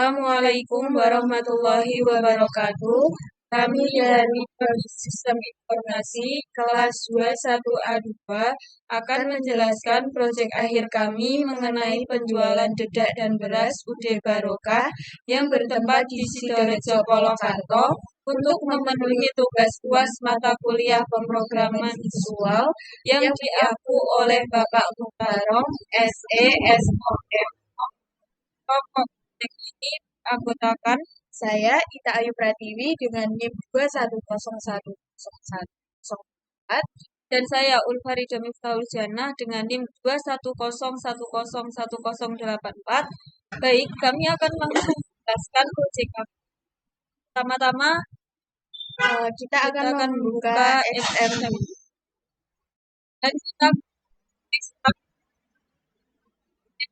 Assalamualaikum warahmatullahi wabarakatuh. Kami dari Sistem Informasi kelas 21A2 akan menjelaskan proyek akhir kami mengenai penjualan dedak dan beras UD Barokah yang bertempat di Sidorejo Polokarto untuk memenuhi tugas UAS mata kuliah pemrograman visual yang diaku oleh Bapak Mukarrom SE SOM. Ini anggotakan Saya Ita Ayu Pratiwi dengan NIM 2101104 dan saya Ulfarida Miftahul Jannah dengan NIM 210110108. Baik, kami akan langsung menjelaskan proyek kami. Pertama-tama kita akan membuka XML dan kita ekstrak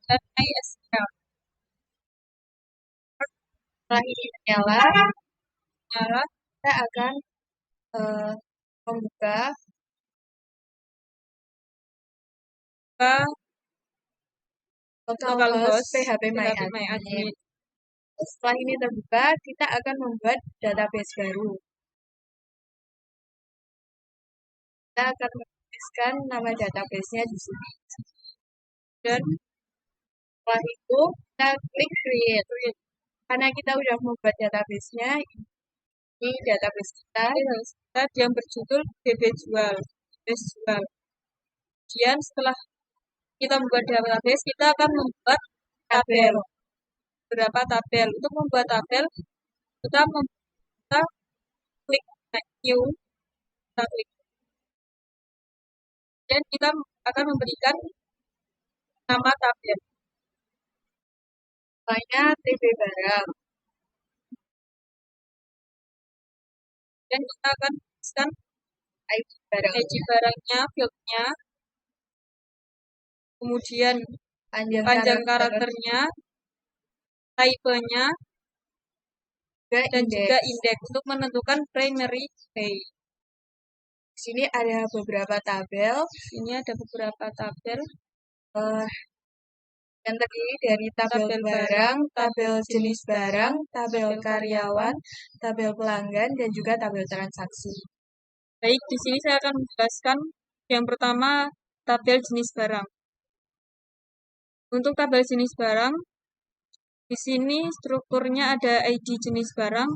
dan MySQL. Setelah ini menyala, kita akan membuka localhost PHP MyAdmin. Setelah ini terbuka, kita akan membuat database baru. Kita akan menuliskan nama database-nya di sini. Dan setelah itu, kita klik create. Karena kita sudah membuat database-nya, ini database kita yang berjudul DB Jual. Kemudian setelah kita membuat database, kita akan membuat tabel. Beberapa tabel. Untuk membuat tabel, kita klik new, kita klik. Dan kita akan memberikan nama tabel. Misalnya TB barang. Dan kita akan tuliskan ID barangnya, fieldnya, kemudian panjang karakternya, typenya, dan juga indeks untuk menentukan primary key. Di sini ada beberapa tabel. Yang terdiri dari tabel barang, tabel jenis barang, tabel karyawan, tabel pelanggan, dan juga tabel transaksi. Baik, di sini saya akan menjelaskan yang pertama, tabel jenis barang. Untuk tabel jenis barang, di sini strukturnya ada ID jenis barang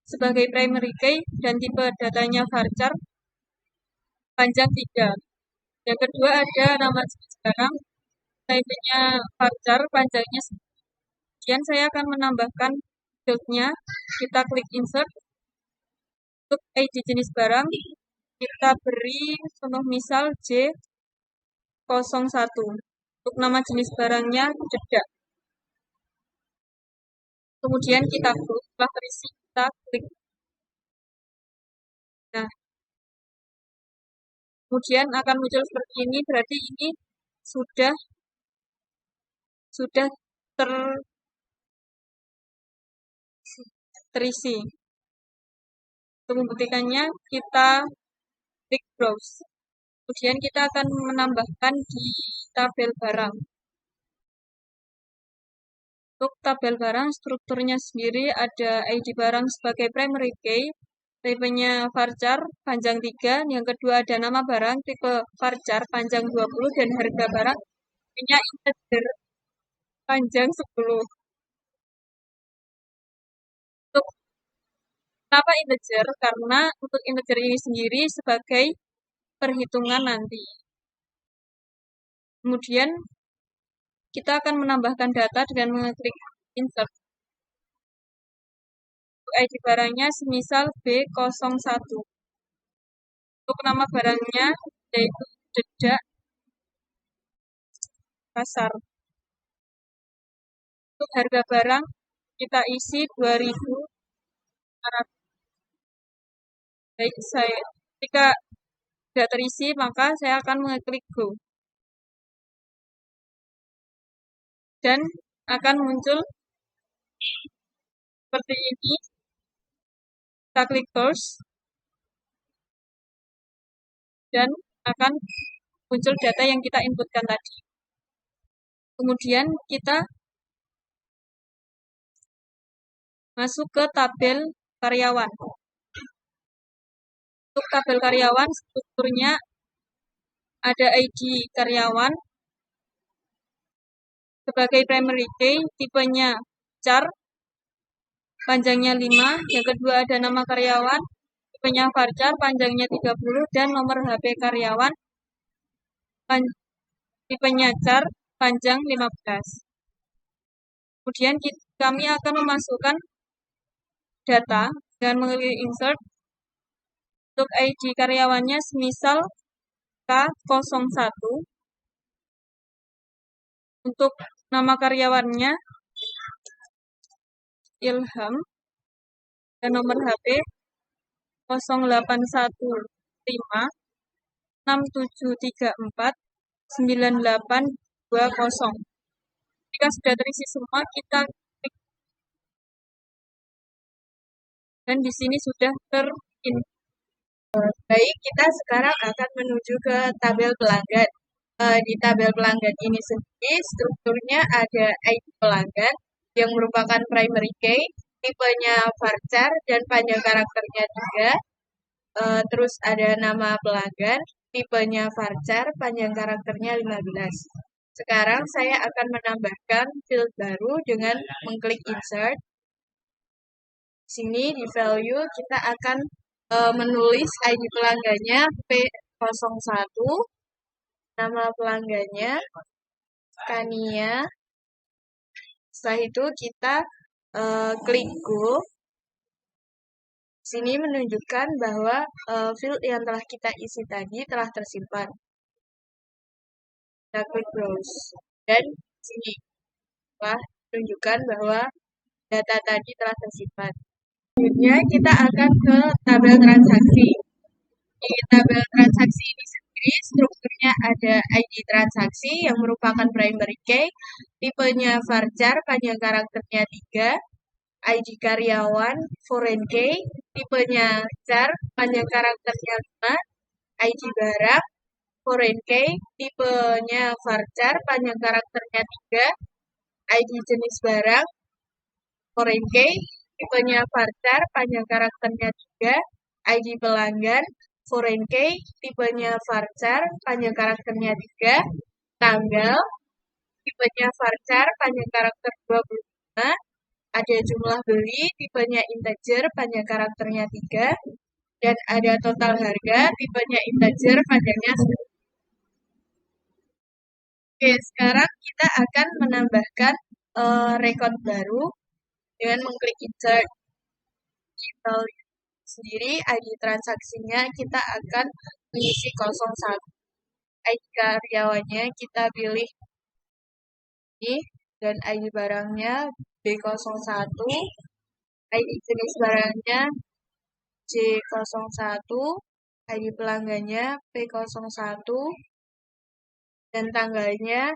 sebagai primary key dan tipe datanya varchar panjang 3. Yang kedua ada nama jenis barang, type-nya varchar, panjangnya 1. Kemudian saya akan menambahkan fieldnya, kita klik insert. Untuk ID jenis barang, kita beri contoh misal J01. Untuk nama jenis barangnya dedak. Kemudian kita klik, setelah terisi kita klik. Nah, kemudian akan muncul seperti ini, berarti ini sudah terisi. Untuk membuktikannya, kita klik browse. Kemudian kita akan menambahkan di tabel barang. Untuk tabel barang, strukturnya sendiri ada ID barang sebagai primary key, tipenya varchar, panjang 3. Yang kedua ada nama barang, tipe varchar, panjang 20. Dan harga barang, tipenya integer, panjang 10. Kenapa integer? Karena untuk integer ini sendiri sebagai perhitungan nanti. Kemudian kita akan menambahkan data dengan mengklik insert. Untuk ID barangnya semisal B01. Untuk nama barangnya yaitu dedak pasar. Untuk harga barang kita isi 2.500. Baik, ketika sudah terisi maka saya akan mengklik go. Dan akan muncul seperti ini. Kita klik close. Dan akan muncul data yang kita inputkan tadi. Kemudian kita masuk ke tabel karyawan. Untuk tabel karyawan, strukturnya ada ID karyawan sebagai primary key, tipenya char, panjangnya 5. Yang kedua ada nama karyawan, tipenya varchar, panjangnya 30, dan nomor HP karyawan, tipenya char, panjang 15. Kemudian kami akan memasukkan data dengan mengklik insert. Untuk ID karyawannya semisal K01. Untuk nama karyawannya Ilham dan nomor HP 0815 6734 9820. Jika sudah terisi semua, kita klik dan di sini sudah Baik, kita sekarang akan menuju ke tabel pelanggan. Di tabel pelanggan ini sendiri, strukturnya ada ID pelanggan yang merupakan primary key, tipenya varchar, dan panjang karakternya 3. Terus ada nama pelanggan, tipenya varchar, panjang karakternya 15. Sekarang saya akan menambahkan field baru dengan mengklik insert. Di sini di value kita akan menulis ID pelanggannya P01, nama pelanggannya Kania. Setelah itu kita klik go. Sini menunjukkan bahwa field yang telah kita isi tadi telah tersimpan. Kita klik browse dan sini telah menunjukkan bahwa data tadi telah tersimpan. Selanjutnya kita akan ke tabel transaksi. Di tabel transaksi ini sendiri strukturnya ada ID transaksi yang merupakan primary key, tipenya varchar, panjang karakternya 3, ID karyawan foreign key, tipenya char, panjang karakternya 5, ID barang foreign key, tipenya varchar, panjang karakternya 3, ID jenis barang foreign key, tipenya varchar, panjang karakternya 3, ID pelanggan foreign key, tipenya varchar, panjang karakternya 3, tanggal, tipenya varchar, panjang karakter 25, ada jumlah beli, tipenya integer, panjang karakternya 3, dan ada total harga, tipenya integer, panjangnya 10. Oke, sekarang kita akan menambahkan record baru dengan mengklik insert. Kita sendiri ID transaksinya kita akan mengisi 01. ID karyawannya kita pilih ini dan ID barangnya B01, ID jenis barangnya J01, ID pelanggannya P01, dan tanggalnya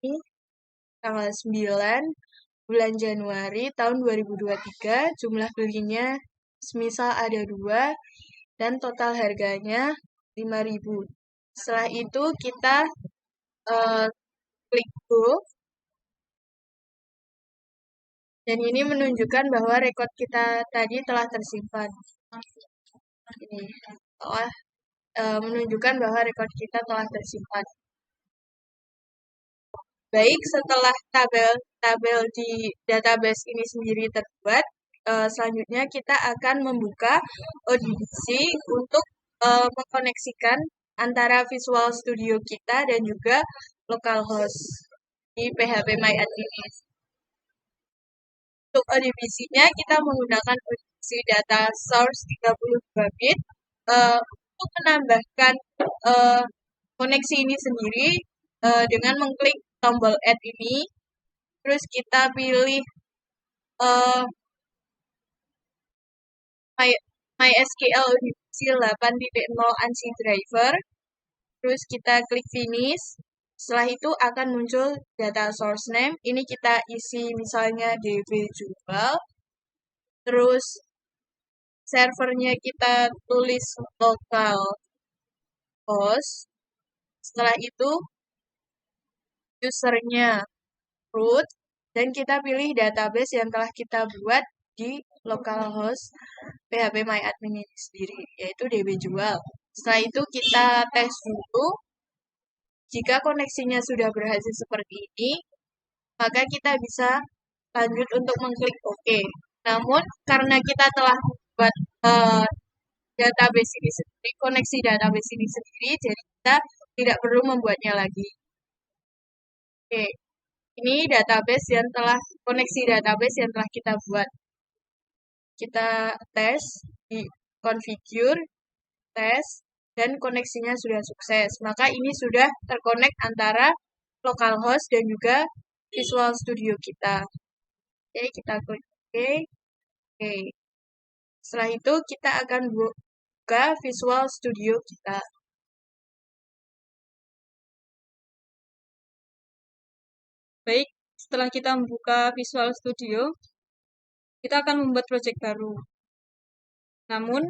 ini tanggal 9 bulan Januari tahun 2023, jumlah belinya semisal ada 2, dan total harganya 5.000. Setelah itu kita klik go, dan ini menunjukkan bahwa rekod kita tadi telah tersimpan. Ini menunjukkan bahwa rekod kita telah tersimpan. Baik, setelah tabel di database ini sendiri terbuat, selanjutnya kita akan membuka ODBC untuk mengkoneksikan antara Visual Studio kita dan juga localhost di PHP MyAdmin. Untuk ODBC-nya kita menggunakan ODBC data source 32 bit. Untuk menambahkan koneksi ini sendiri dengan mengklik tombol add ini, terus kita pilih MySQL ODBC 8.0 ANSI driver, terus kita klik finish. Setelah itu akan muncul data source name, ini kita isi misalnya DB jual, terus servernya kita tulis local host, setelah itu usernya root, dan kita pilih database yang telah kita buat di localhost PHP MyAdmin ini sendiri, yaitu DB jual. Setelah itu kita tes dulu. Jika koneksinya sudah berhasil seperti ini, maka kita bisa lanjut untuk mengklik OK. Namun, karena kita telah membuat database ini sendiri, koneksi database ini sendiri, jadi kita tidak perlu membuatnya lagi. Oke, ini koneksi database yang telah kita buat. Kita tes di configure, tes, dan koneksinya sudah sukses. Maka ini sudah terkonek antara localhost dan juga Visual Studio kita. Oke, kita klik OK. Oke. Setelah itu kita akan buka Visual Studio kita. Baik, setelah kita membuka Visual Studio, kita akan membuat project baru. Namun,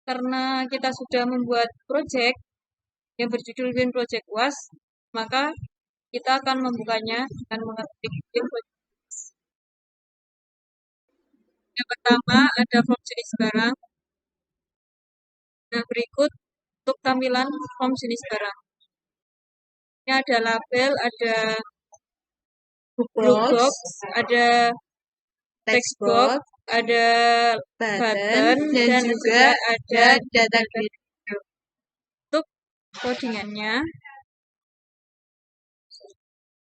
karena kita sudah membuat project yang berjudul Win Project Was, maka kita akan membukanya dan mengetik Win Project. Yang pertama ada form jenis barang. Nah, berikut untuk tampilan form jenis barang. Ini ada label, ada blue box, ada text box, ada button, dan juga ada data grid. Untuk codingannya,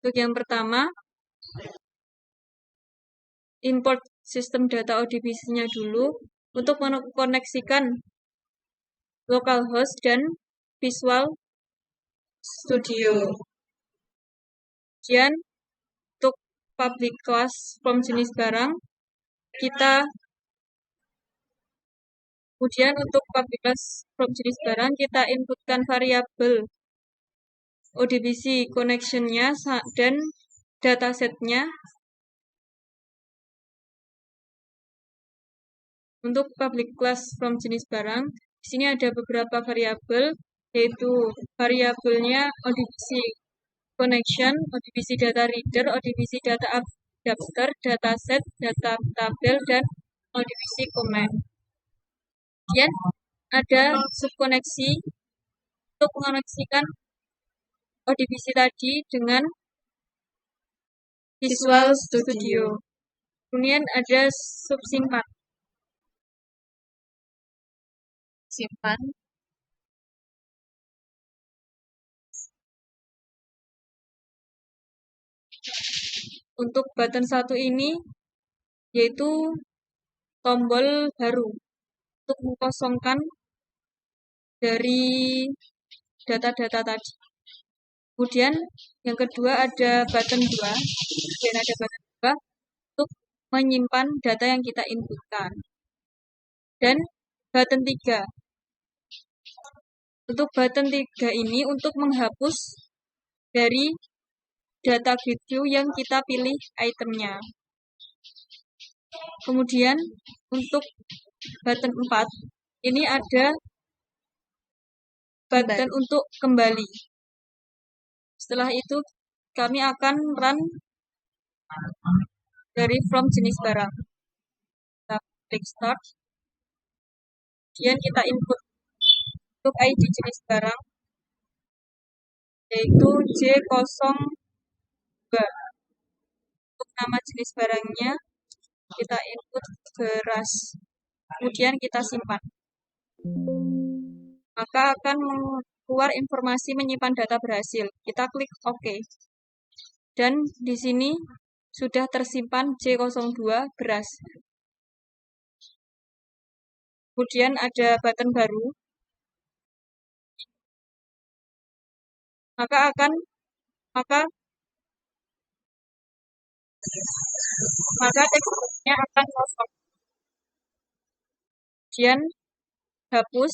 untuk yang pertama, import sistem data ODBC-nya dulu untuk mengkoneksikan localhost dan Visual Studio. Kemudian untuk public class form jenis barang, kemudian untuk public class form jenis barang kita inputkan variabel ODBC connection-nya dan dataset-nya. Untuk public class from jenis barang, di sini ada beberapa variabel, yaitu variabelnya ODBC connection, ODBC data reader, ODBC data adapter, dataset, data tabel, dan ODBC comment. Kemudian ada subkoneksi untuk mengoneksikan ODBC tadi dengan Visual Studio. Kemudian ada subsimpan. Untuk button 1 ini yaitu tombol baru untuk mengosongkan dari data-data tadi. Kemudian yang kedua ada button 2, untuk menyimpan data yang kita inputkan. Dan button 3. Untuk button 3 ini untuk menghapus dari data grid view yang kita pilih itemnya. Kemudian untuk button 4, ini ada button untuk kembali. Setelah itu kami akan run dari from jenis barang. Kita klik start. Kemudian kita input untuk ID jenis barang, yaitu J02. Untuk nama jenis barangnya, kita input beras. Kemudian kita simpan. Maka akan keluar informasi menyimpan data berhasil. Kita klik OK. Dan di sini sudah tersimpan J02 beras. Kemudian ada button baru. Maka teksturnya akan kosong. Kemudian hapus.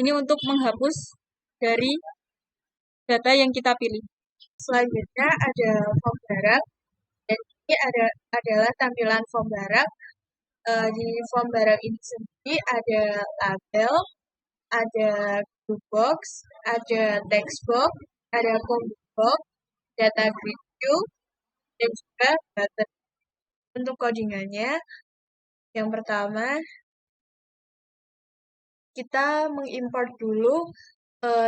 Ini untuk menghapus dari data yang kita pilih. Selanjutnya ada form barang, dan ini adalah tampilan form barang. Di form barang ini sendiri ada label, ada blue box, ada text box, ada combo box, data grid view, dan juga button. Untuk codingannya, Yang pertama, kita mengimport dulu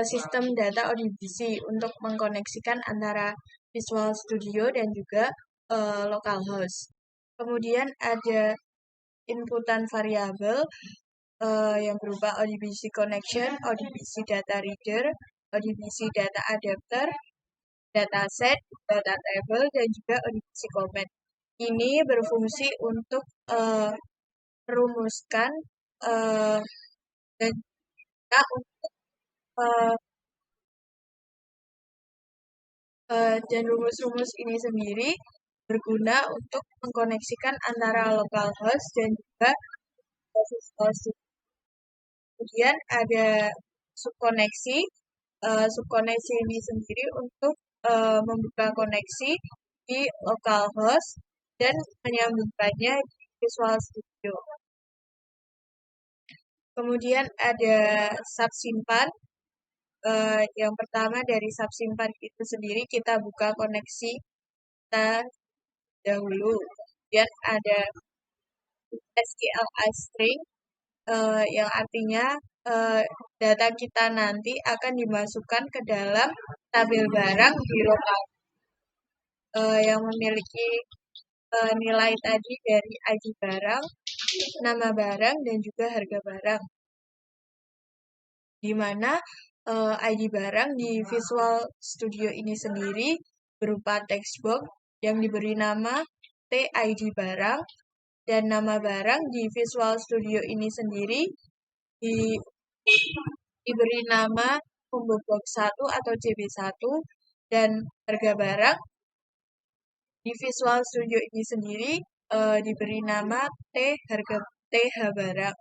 sistem data ODBC untuk mengkoneksikan antara Visual Studio dan juga localhost. Kemudian ada inputan variabel yang berupa ODBC connection, ODBC data reader, ODBC data adapter, dataset, data table, dan juga ODBC comment. Ini berfungsi untuk merumuskan dan juga untuk dan rumus-rumus ini sendiri berguna untuk mengkoneksikan antara localhost dan juga Visual Studio. Kemudian ada subkoneksi. Subkoneksi ini sendiri untuk membuka koneksi di localhost dan menyambungkannya di Visual Studio. Kemudian ada subsimpan. Yang pertama dari subsimpan itu sendiri kita buka koneksi kita dahulu. Kemudian ada SQLi string yang artinya data kita nanti akan dimasukkan ke dalam tabel barang di lokal yang memiliki nilai tadi dari ID barang, nama barang, dan juga harga barang. Di mana ID barang di Visual Studio ini sendiri berupa text box yang diberi nama TID barang, dan nama barang di Visual Studio ini sendiri diberi nama combo box 1 atau CB1, dan harga barang di Visual Studio ini sendiri diberi nama TH barang.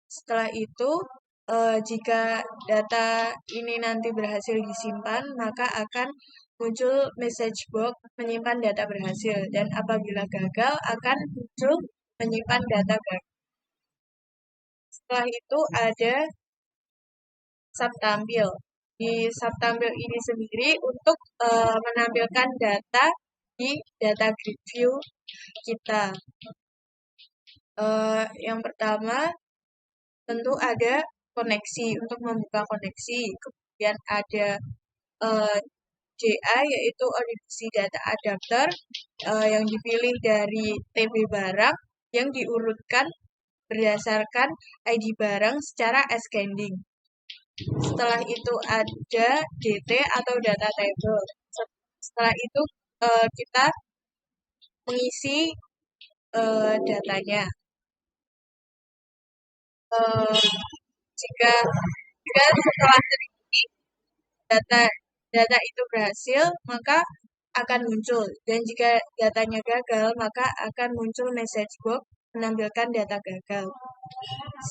Setelah itu, jika data ini nanti berhasil disimpan, maka akan muncul message box menyimpan data berhasil, dan apabila gagal akan muncul menyimpan data gagal. Setelah itu ada subtampil. Di subtampil ini sendiri untuk menampilkan data di data grid view kita. Yang pertama tentu ada koneksi untuk membuka koneksi. Kemudian ada JA yaitu ODBC data adapter yang dipilih dari TB barang yang diurutkan berdasarkan ID barang secara ascending. Setelah itu ada DT atau data table. Setelah itu kita mengisi datanya. Jika setelah terisi data itu berhasil, maka akan muncul. Dan jika datanya gagal, maka akan muncul message box menampilkan data gagal.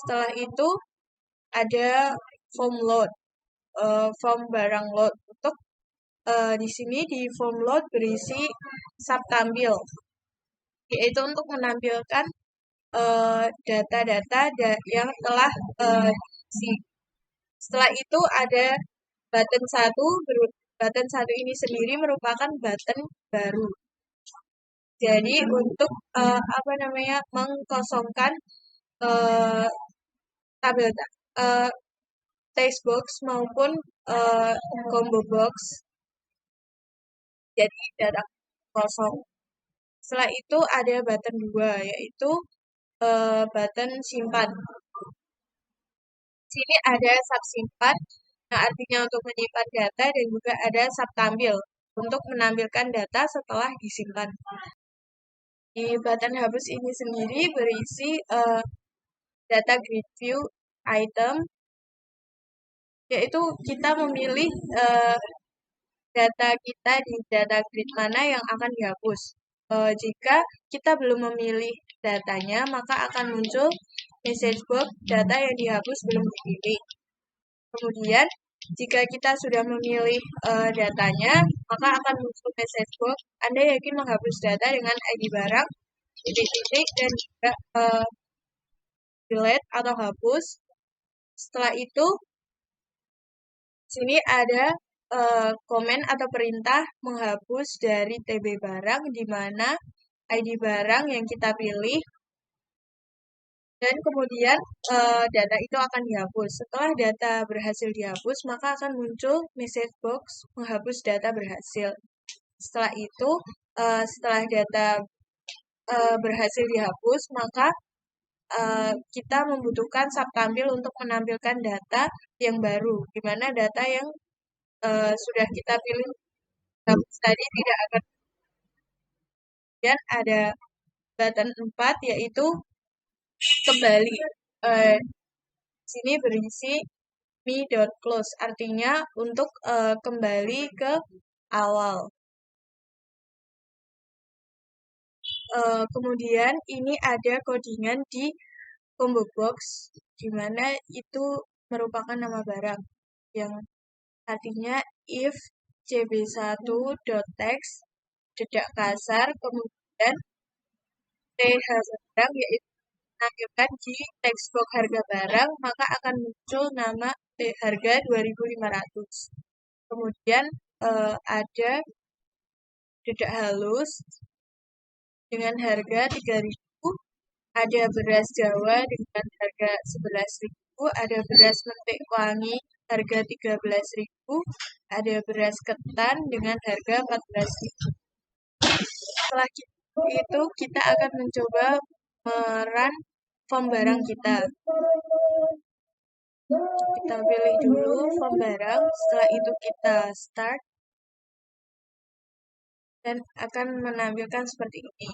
Setelah itu ada form load, form barang load. Untuk di sini di form load berisi subtampil, yaitu untuk menampilkan data-data yang telah diisi. Setelah itu ada button 1. Button 1 ini sendiri merupakan button baru. Jadi untuk mengkosongkan tabel text box maupun combo box jadi data kosong. Setelah itu ada button 2 yaitu button simpan. Sini ada subsimpan yang artinya untuk menyimpan data, dan juga ada subtampil untuk menampilkan data setelah disimpan. Di button hapus ini sendiri berisi data grid view item, yaitu kita memilih data kita di data grid mana yang akan dihapus. Jika kita belum memilih datanya, maka akan muncul message box data yang dihapus belum dipilih. Kemudian, jika kita sudah memilih datanya, maka akan muncul message box Anda yakin menghapus data dengan ID barang, titik-titik, dan juga delete atau hapus. Setelah itu, sini ada komen atau perintah menghapus dari TB barang, di mana ID barang yang kita pilih Dan kemudian data itu akan dihapus. Setelah data berhasil dihapus, maka akan muncul message box menghapus data berhasil. Setelah itu, setelah data berhasil dihapus, maka kita membutuhkan subtampil untuk menampilkan data yang baru, di mana data yang sudah kita pilih hapus tadi tidak akan. Dan ada button 4 yaitu kembali. Sini berisi me.close, artinya untuk kembali ke awal. Kemudian ini ada codingan di combo box, di mana itu merupakan nama barang yang artinya if cb1.text dedak kasar kemudian th barang yaitu menampilkan di textbox harga barang, maka akan muncul nama harga 2.500. Kemudian ada dedak halus dengan harga 3.000, ada beras Jawa dengan harga 11.000, ada beras mentik wangi harga 13.000, ada beras ketan dengan harga 14.000. Setelah itu kita akan mencoba merun form barang kita. Kita pilih dulu form barang, setelah itu kita start dan akan menampilkan seperti ini.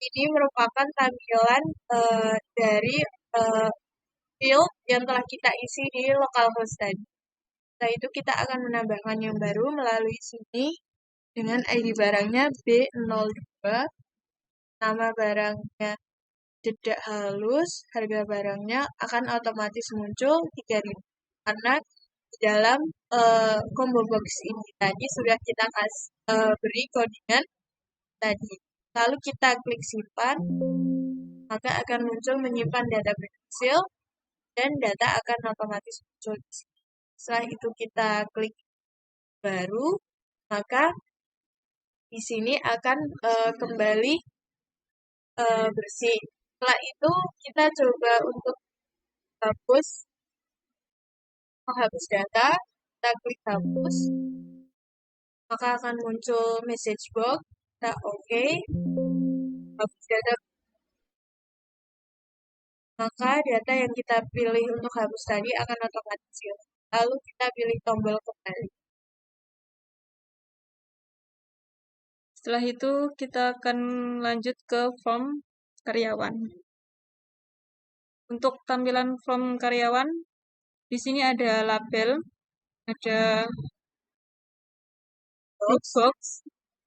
Ini merupakan tampilan dari field yang telah kita isi di localhost tadi. Setelah itu kita akan menambahkan yang baru melalui sini dengan ID barangnya B02, nama barangnya dedak halus, harga barangnya akan otomatis muncul 3.000 karena di dalam combo box ini tadi sudah kita beri codingan tadi. Lalu kita klik simpan, maka akan muncul menyimpan data berhasil dan data akan otomatis muncul di sini. Setelah itu kita klik baru, maka di sini akan kembali bersih. Setelah itu kita coba untuk menghapus data, kita klik hapus, maka akan muncul message box, kita oke, hapus data, maka data yang kita pilih untuk hapus tadi akan otomatis hilang. Lalu kita pilih tombol kembali. Setelah itu kita akan lanjut ke form karyawan. Untuk tampilan form karyawan, di sini ada label, ada box,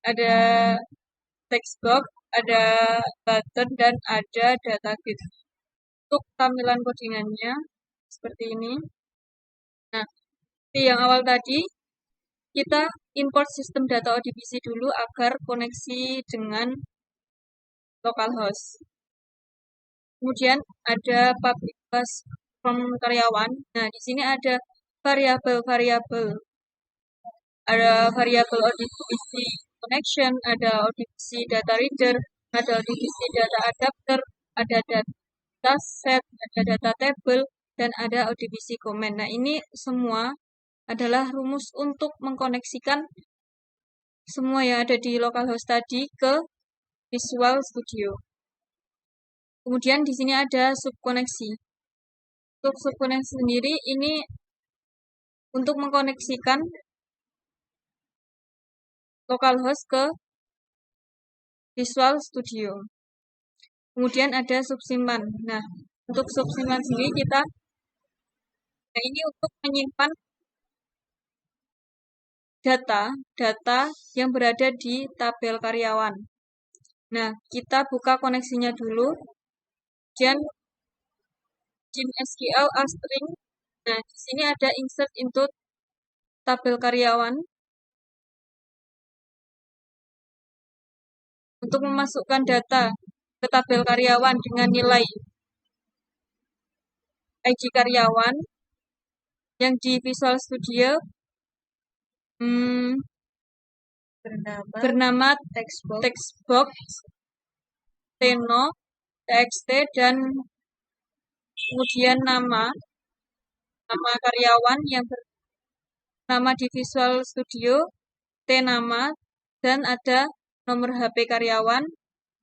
ada text box, ada button, dan ada data grid. Untuk tampilan codingannya seperti ini. Nah, di yang awal tadi kita import sistem data ODBC dulu agar koneksi dengan localhost. Kemudian ada public bus from karyawan. Nah, di sini ada variabel-variabel. Ada variabel ODBC connection, ada ODBC data reader, ada ODBC data adapter, ada data set, ada data table, dan ada ODBC comment. Nah, ini semua adalah rumus untuk mengkoneksikan semua yang ada di localhost tadi ke Visual Studio. Kemudian di sini ada subkoneksi. Untuk subkoneksi sendiri ini untuk mengkoneksikan localhost ke Visual Studio. Kemudian ada subsimpan. Nah, untuk subsimpan sendiri ini untuk menyimpan data yang berada di tabel karyawan. Nah, kita buka koneksinya dulu. Kemudian in SQL string. Nah, di sini ada insert into tabel karyawan. Untuk memasukkan data ke tabel karyawan dengan nilai ID karyawan yang di Visual Studio bernama textbox Teno txt, dan kemudian nama karyawan yang bernama di Visual Studio, nama, dan ada nomor HP karyawan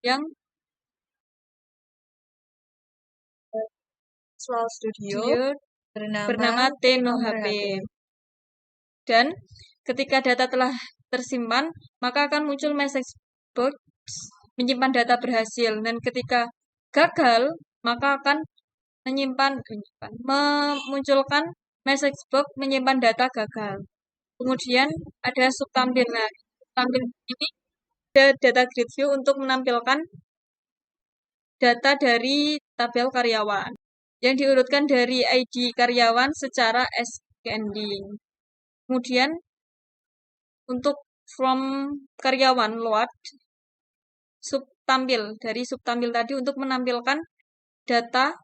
yang Visual Studio bernama nomor HP. HP. Dan ketika data telah tersimpan, maka akan muncul message box menyimpan data berhasil, dan ketika gagal, maka akan memunculkan message box menyimpan data gagal. Kemudian ada subtampil. Nah, tampil ini ada data grid view untuk menampilkan data dari tabel karyawan yang diurutkan dari ID karyawan secara ascending. Kemudian untuk from karyawan load dari subtampil tadi untuk menampilkan data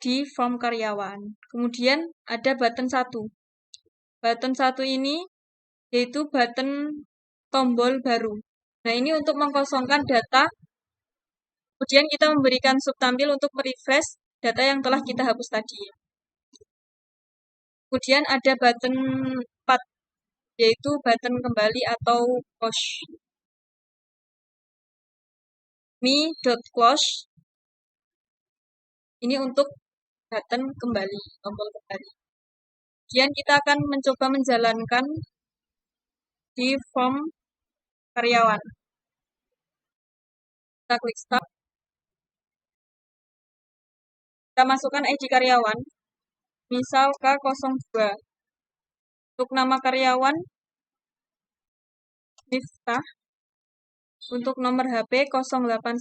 di form karyawan. Kemudian ada button 1. Button 1 ini yaitu button tombol baru. Nah, ini untuk mengkosongkan data. Kemudian kita memberikan subtampil untuk merefresh data yang telah kita hapus tadi. Kemudian ada button 4, yaitu button kembali atau close. me.close ini untuk button kembali, tombol kembali. Kemudian kita akan mencoba menjalankan di form karyawan. Kita klik start. Kita masukkan ID karyawan, misal K02. Untuk nama karyawan, Miftah. Untuk nomor HP 0815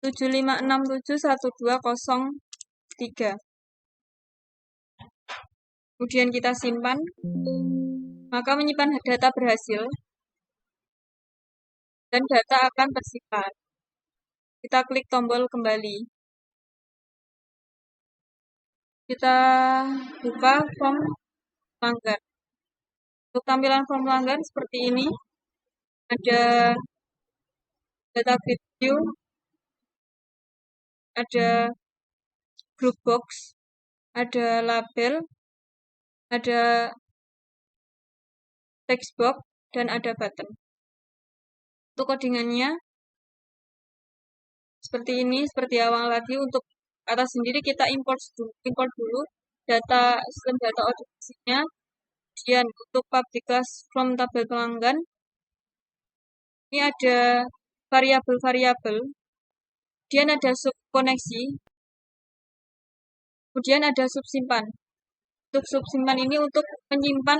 75671203. Kemudian kita simpan, maka menyimpan data berhasil, dan data akan tersimpan. Kita klik tombol kembali. Kita buka form pelanggan. Untuk tampilan form pelanggan seperti ini, ada data grid view, ada group box, ada label, ada text box, dan ada button. Untuk codingannya seperti ini, seperti awal lagi. Untuk atas sendiri kita import dulu data sistem data auditasinya. Kemudian untuk public class from tabel pelanggan, ini ada variabel-variabel. Kemudian ada subkoneksi. Kemudian ada subsimpan. Untuk subsimpan ini untuk menyimpan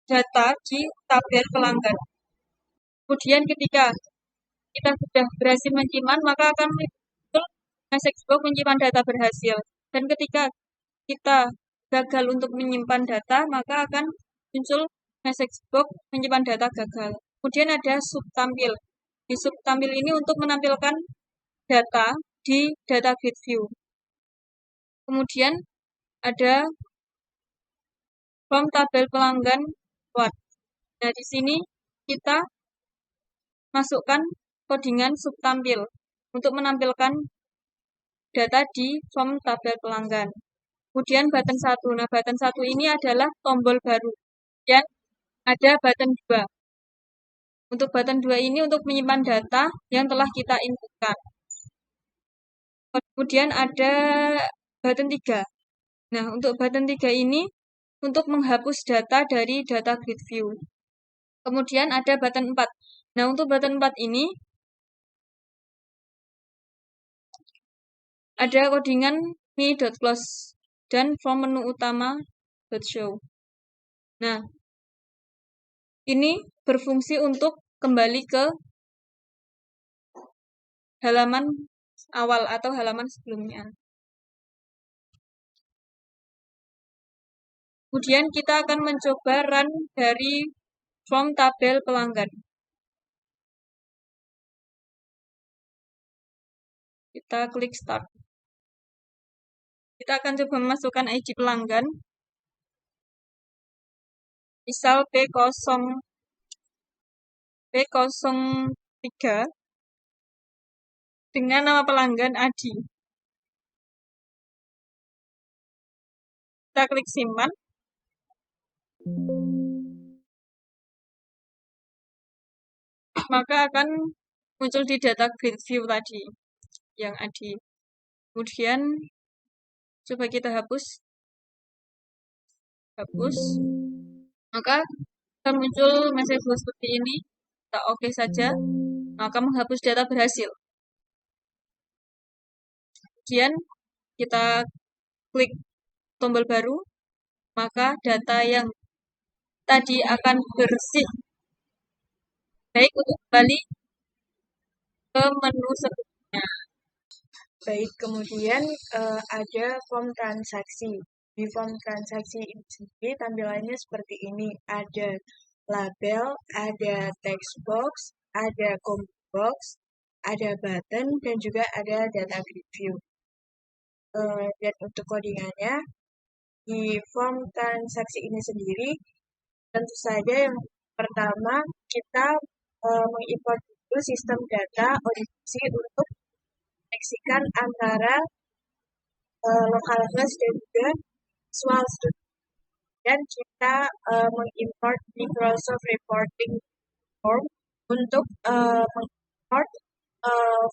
data di tabel pelanggan. Kemudian ketika kita sudah berhasil menyimpan, maka akan muncul message box menyimpan data berhasil. Dan ketika kita gagal untuk menyimpan data, maka akan muncul message box menyimpan data gagal. Kemudian ada subtampil. Di subtampil ini untuk menampilkan data di data grid view. Kemudian ada form tabel pelanggan load. Nah, di sini kita masukkan codingan subtampil untuk menampilkan data di form tabel pelanggan. Kemudian button 1. Nah, button 1 ini adalah tombol baru. Dan ada button 2. Untuk button 2 ini untuk menyimpan data yang telah kita inputkan. Kemudian ada button 3. Nah, untuk button 3 ini untuk menghapus data dari data grid view. Kemudian ada button 4. Nah, untuk button 4 ini ada codingan me.close dan from menu utama .show. Nah, ini berfungsi untuk kembali ke halaman awal atau halaman sebelumnya. Kemudian kita akan mencoba run dari form tabel pelanggan. Kita klik start. Kita akan coba memasukkan ID pelanggan. Misal P03. dengan nama pelanggan Adi. Kita klik simpan. Maka akan muncul di data grid view tadi yang Adi. Kemudian coba kita hapus. Maka akan muncul message seperti ini. Kita oke saja, maka menghapus data berhasil. Kemudian kita klik tombol baru, maka data yang tadi akan bersih. Baik, untuk kembali ke menu sebelumnya. Baik, kemudian ada form transaksi. Di form transaksi ini sendiri tampilannya seperti ini. Ada label, ada text box, ada combo box, ada button, dan juga ada data grid view. Dan untuk codingannya, di form transaksi ini sendiri, tentu saja yang pertama kita mengimport dulu sistem data ODBC untuk koneksikan antara localhost dan juga Visual Studio. Dan kita mengimport Microsoft Reporting Form untuk mengimport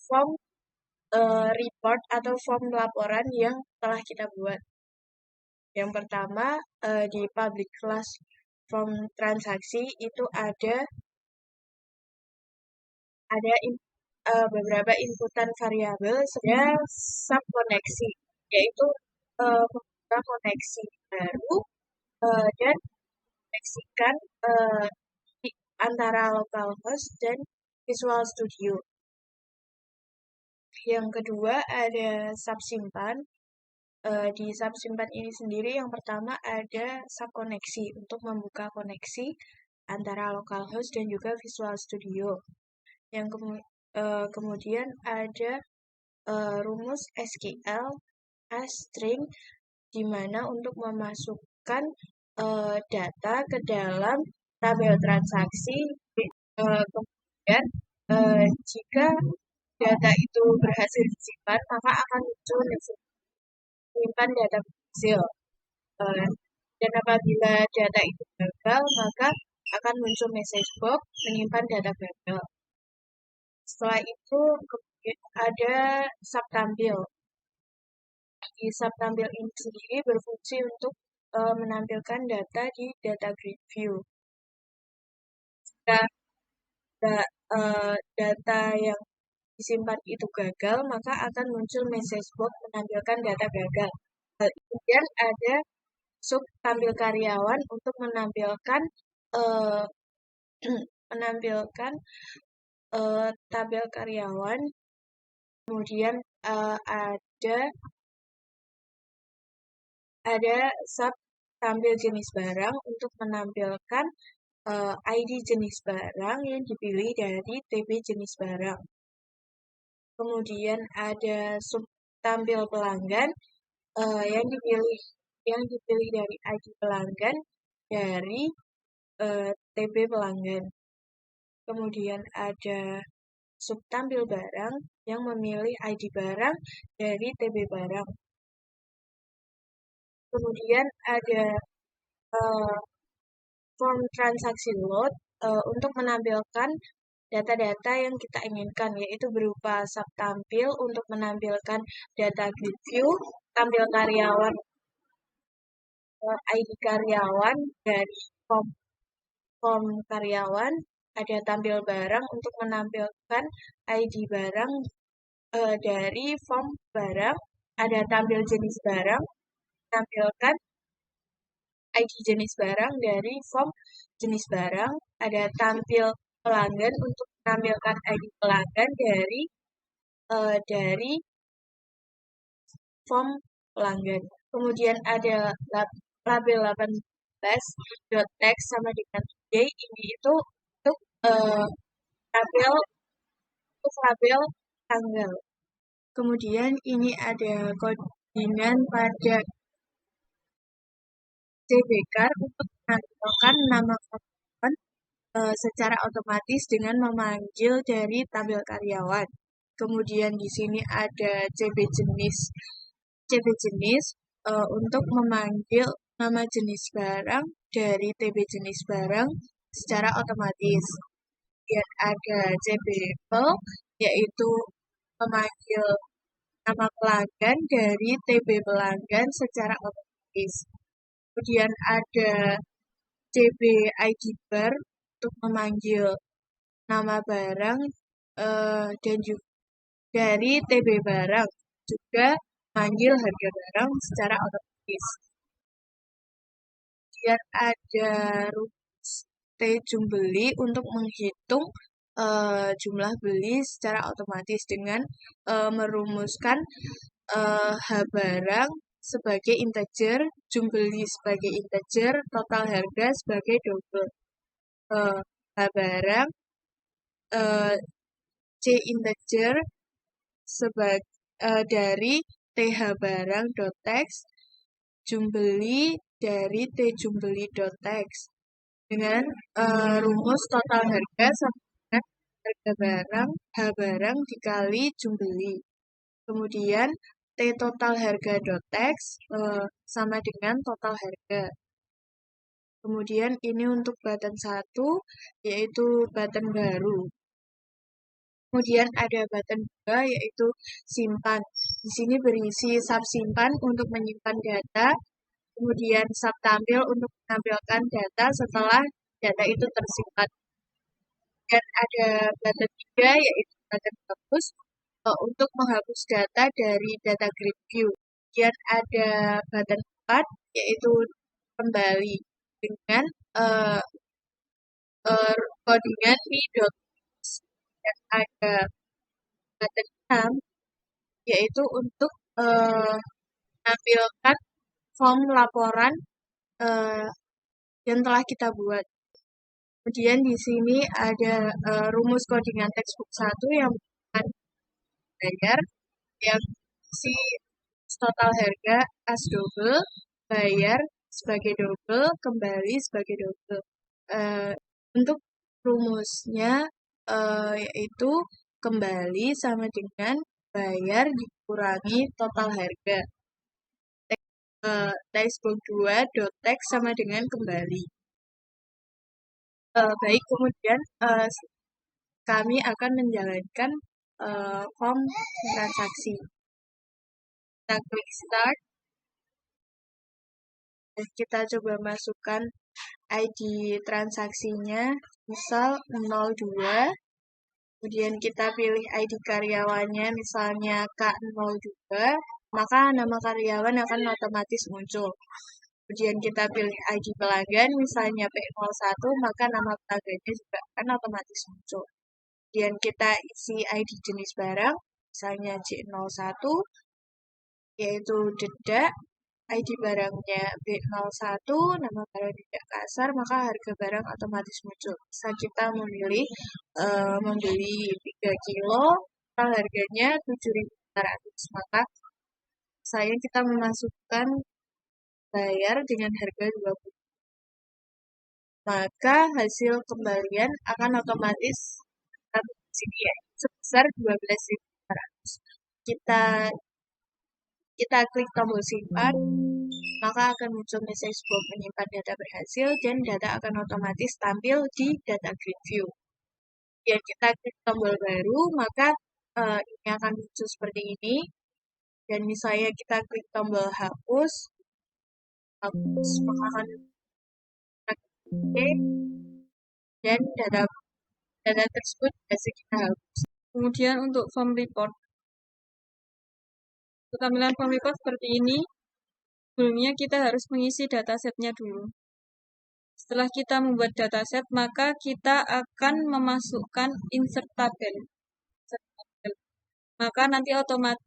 form report atau form laporan yang telah kita buat. Yang pertama di public class form transaksi itu ada beberapa inputan variabel ada subkoneksi, yaitu membuka koneksi baru dan koneksikan antara localhost dan Visual Studio. Yang kedua ada subsimpan. Di subsimpan ini sendiri yang pertama ada subkoneksi untuk membuka koneksi antara localhost dan juga Visual Studio. Yang kemudian ada rumus SQL string di mana untuk memasukkan data ke dalam tabel transaksi. Kemudian jika data itu berhasil disimpan, maka akan muncul menyimpan data berhasil. Dan apabila data itu gagal, maka akan muncul message box menyimpan data gagal. Setelah itu kemudian ada subtampil. Di subtampil ini sendiri berfungsi untuk menampilkan data di data grid view. Jika data yang disimpan itu gagal, maka akan muncul message box menampilkan data gagal. Kemudian ada subtampil karyawan untuk menampilkan tabel karyawan. Kemudian ada subtampil jenis barang untuk menampilkan ID jenis barang yang dipilih dari TB jenis barang. Kemudian ada subtampil pelanggan yang dipilih dari ID pelanggan dari TB pelanggan. Kemudian ada subtampil barang yang memilih ID barang dari TB barang. Kemudian ada form transaksi load untuk menampilkan data-data yang kita inginkan, yaitu berupa subtampil untuk menampilkan data grid view, tampil karyawan, ID karyawan dari form karyawan, ada tampil barang untuk menampilkan ID barang dari form barang, ada tampil jenis barang, menampilkan ID jenis barang dari form jenis barang, ada tampil pelanggan untuk menampilkan ID pelanggan dari form pelanggan. Kemudian ada label 18.text sama dengan day, ini itu untuk label tanggal. Kemudian ini ada codingan pada CBCAR untuk menampilkan nama karyawan secara otomatis dengan memanggil dari tabel karyawan. Kemudian di sini ada CB jenis untuk memanggil nama jenis barang dari TB jenis barang secara otomatis. Kemudian ada CB label, yaitu memanggil nama pelanggan dari TB pelanggan secara otomatis. Kemudian ada CB ID bar untuk memanggil nama barang dan juga dari TB barang juga manggil harga barang secara otomatis. Kemudian ada rumus T jumbeli untuk menghitung jumlah beli secara otomatis dengan merumuskan H barang sebagai integer, jumbeli sebagai integer, total harga sebagai double. H barang C integer dari TH barang .text, jumbeli dari T jumbeli .text dengan rumus total harga sama dengan harga barang H barang dikali jumbeli. Kemudian T total harga .text sama dengan total harga. Kemudian ini untuk button 1, yaitu button baru. Kemudian ada button 2, yaitu simpan. Di sini berisi sub simpan untuk menyimpan data, kemudian sub tampil untuk menampilkan data setelah data itu tersimpan. Dan ada button 3, yaitu button hapus untuk menghapus data dari data grid view. Kemudian ada button 4, yaitu kembali dengan codingan mi.text. Dan ada button 6, yaitu untuk menampilkan form laporan yang telah kita buat. Kemudian di sini ada rumus codingan textbook 1 yang merupakan bayar, yang isi total harga as double, bayar sebagai double, kembali sebagai double. Untuk rumusnya yaitu kembali sama dengan bayar dikurangi total harga. Textbook 2.text sama dengan kembali. Baik, kemudian kami akan menjalankan form transaksi. Kita klik start. Dan kita coba masukkan ID transaksinya, misal 02. Kemudian kita pilih ID karyawannya, misalnya K02, maka nama karyawan akan otomatis muncul. Kemudian kita pilih ID pelanggan, misalnya P01, maka nama pelanggannya juga akan otomatis muncul. Kemudian kita isi ID jenis barang, misalnya J01, yaitu dedak, ID barangnya B01, nama barang tidak kasar, maka harga barang otomatis muncul. Bisa kita memilih membeli 3 kilo, harganya 7.500, maka saya kita memasukkan bayar dengan harga 20. Maka hasil kembalian akan otomatis sini ya, sebesar 12.500. Kita klik tombol simpan, maka akan muncul message box menyimpan data berhasil dan data akan otomatis tampil di data grid view. Dan kita klik tombol baru, maka ini akan muncul seperti ini. Dan misalnya kita klik tombol hapus, maka akan dan data tersebut bisa kita hapus. Kemudian untuk form report, tampilan form report seperti ini. Sebelumnya kita harus mengisi datasetnya dulu. Setelah kita membuat dataset, maka kita akan memasukkan insert tabel. Maka nanti otomatis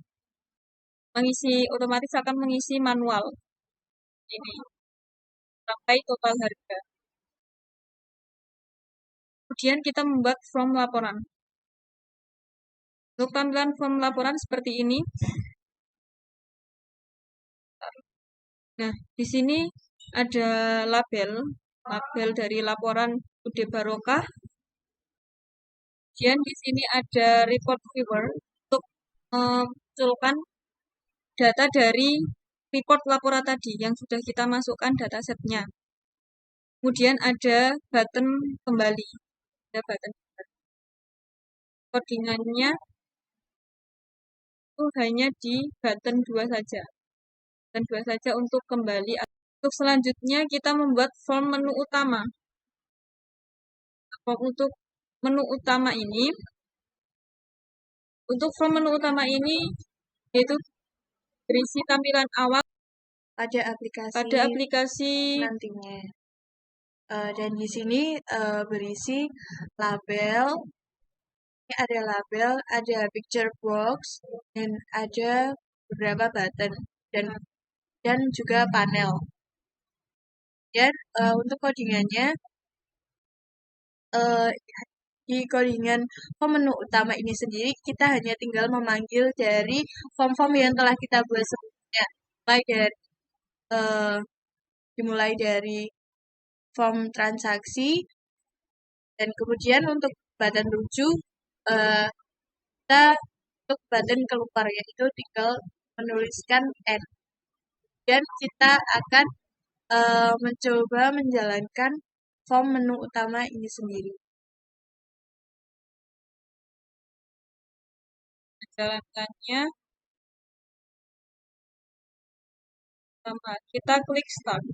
akan mengisi manual ini sampai total harga. Kemudian kita membuat form laporan. Untuk tampilan form laporan seperti ini. Nah, di sini ada label dari laporan Bude Barokah. Kemudian di sini ada report viewer. memunculkan data dari report laporan tadi yang sudah kita masukkan datasetnya. Kemudian ada button kembali. Ada button codingannya itu hanya di button 2 saja. Button 2 saja untuk kembali. Untuk selanjutnya kita membuat form menu utama. Untuk menu utama ini, yaitu berisi tampilan awal pada aplikasi nantinya. Dan di sini berisi label, ini ada label, ada picture box, dan ada beberapa button dan juga panel. Dan untuk codingannya, di codingan form menu utama ini sendiri, kita hanya tinggal memanggil dari form-form yang telah kita buat sebelumnya. Dimulai dari form transaksi, dan kemudian untuk button tuju, kita untuk button keluar, yaitu tinggal menuliskan N. Dan kita akan mencoba menjalankan form menu utama ini sendiri. Menjalankannya, kita klik start.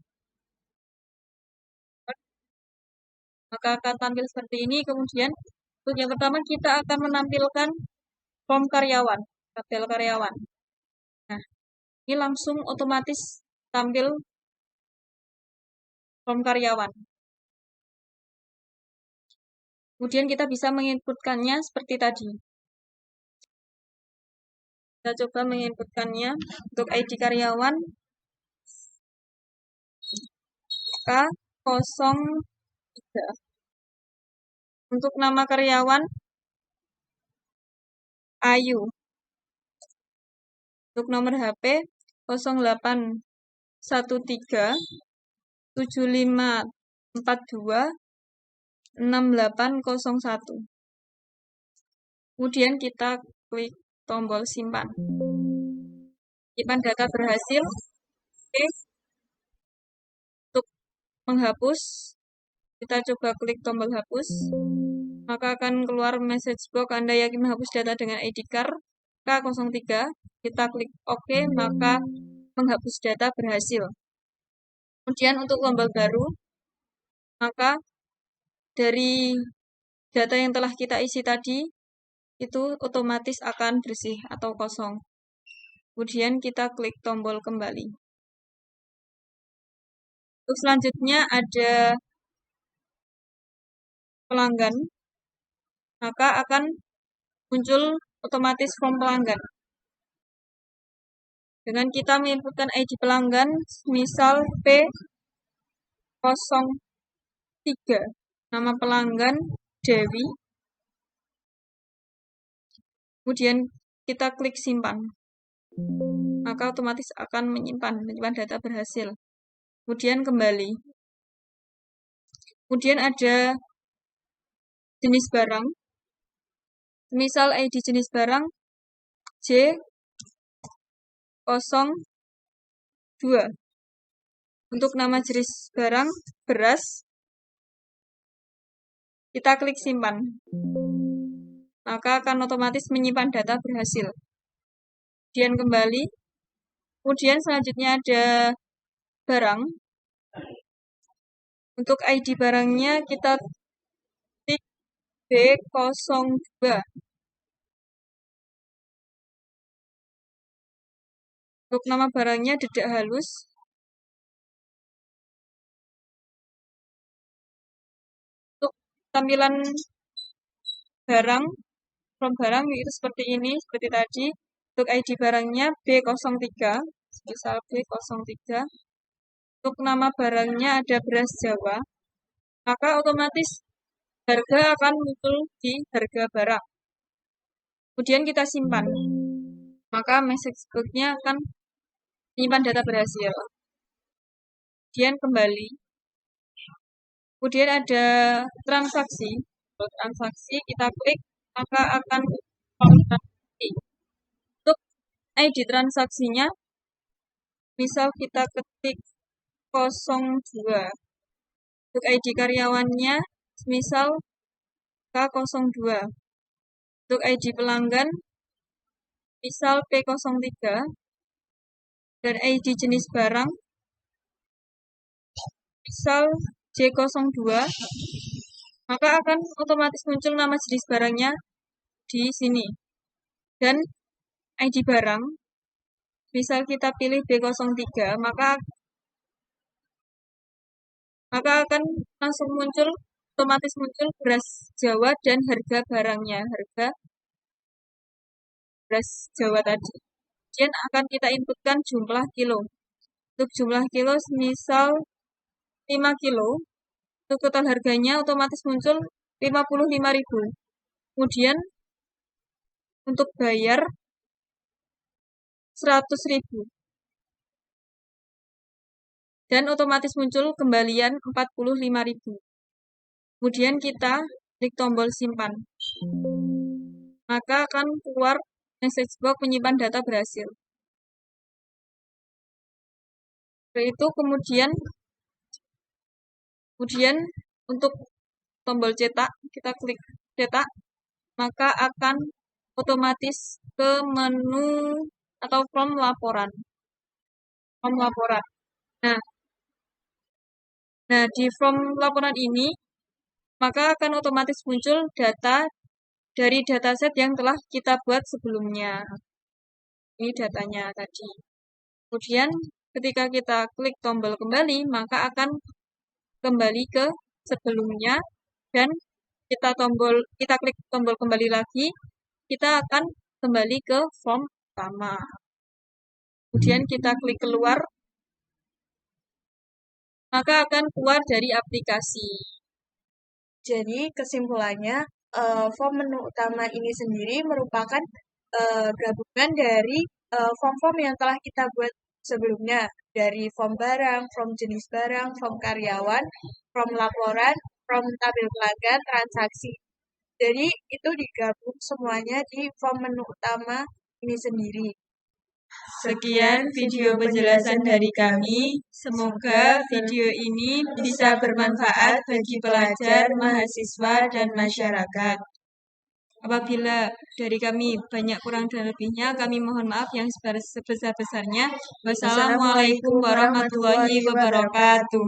Maka akan tampil seperti ini. Kemudian untuk yang pertama kita akan menampilkan form karyawan, tabel karyawan. Nah, ini langsung otomatis tampil form karyawan. Kemudian kita bisa menginputkannya seperti tadi. Kita coba menginputkannya untuk ID karyawan K03. Untuk nama karyawan Ayu. Untuk nomor HP 0813 7542 6801. Kemudian kita klik tombol simpan. Simpan data berhasil. Oke. Untuk menghapus, kita coba klik tombol hapus. Maka akan keluar message box, Anda yakin menghapus data dengan ID card K03. Kita klik OK, maka menghapus data berhasil. Kemudian untuk tombol baru, maka dari data yang telah kita isi tadi, itu otomatis akan bersih atau kosong. Kemudian kita klik tombol kembali. Untuk selanjutnya ada pelanggan, maka akan muncul otomatis form pelanggan. Dengan kita menginputkan ID pelanggan, misal P03, nama pelanggan Dewi. Kemudian kita klik simpan. Maka otomatis akan menyimpan data berhasil. Kemudian kembali. Kemudian ada jenis barang. Misal ID jenis barang J02. Untuk nama jenis barang beras, kita klik simpan. Maka akan otomatis menyimpan data berhasil. Kemudian kembali. Kemudian selanjutnya ada barang. Untuk ID barangnya kita klik B02. Untuk nama barangnya dedak halus. Untuk tampilan barang, form barang itu seperti ini, seperti tadi. Untuk ID barangnya B03, misal B03. Untuk nama barangnya ada beras Jawa, maka otomatis harga akan muncul di harga barang. Kemudian kita simpan, maka message box-nya akan menyimpan data berhasil. Kemudian kembali. Kemudian ada transaksi. Untuk transaksi kita klik, maka akan transaksi. ID transaksinya, misal kita ketik 02. Untuk ID karyawannya, misal K02. Untuk ID pelanggan, misal P03. Dan ID jenis barang, misal J02, maka akan otomatis muncul nama jenis barangnya di sini. Dan ID barang, misal kita pilih B03, maka akan langsung muncul, otomatis muncul beras Jawa dan harga barangnya, harga beras Jawa tadi. Kemudian akan kita inputkan jumlah kilo. Untuk jumlah kilo, misal 5 kilo, untuk total harganya otomatis muncul 55.000. Kemudian untuk bayar 100.000. Dan otomatis muncul kembalian 45.000. Kemudian kita klik tombol simpan. Maka akan keluar message box menyimpan data berhasil. Setelah itu kemudian untuk tombol cetak, kita klik cetak, maka akan otomatis ke menu atau form laporan. Nah, di form laporan ini, maka akan otomatis muncul data dari dataset yang telah kita buat sebelumnya. Ini datanya tadi. Kemudian ketika kita klik tombol kembali, maka akan kembali ke sebelumnya, dan kita klik tombol kembali lagi, kita akan kembali ke form utama. Kemudian kita klik keluar, maka akan keluar dari aplikasi. Jadi kesimpulannya, form menu utama ini sendiri merupakan gabungan dari form-form yang telah kita buat sebelumnya, dari form barang, form jenis barang, form karyawan, form laporan, form tabel pelanggan, transaksi. Jadi itu digabung semuanya di form menu utama ini sendiri. Sekian video penjelasan dari kami. Semoga video ini bisa bermanfaat bagi pelajar, mahasiswa, dan masyarakat. Apabila dari kami banyak kurang dan lebihnya, kami mohon maaf yang sebesar-besarnya. Wassalamualaikum warahmatullahi wabarakatuh.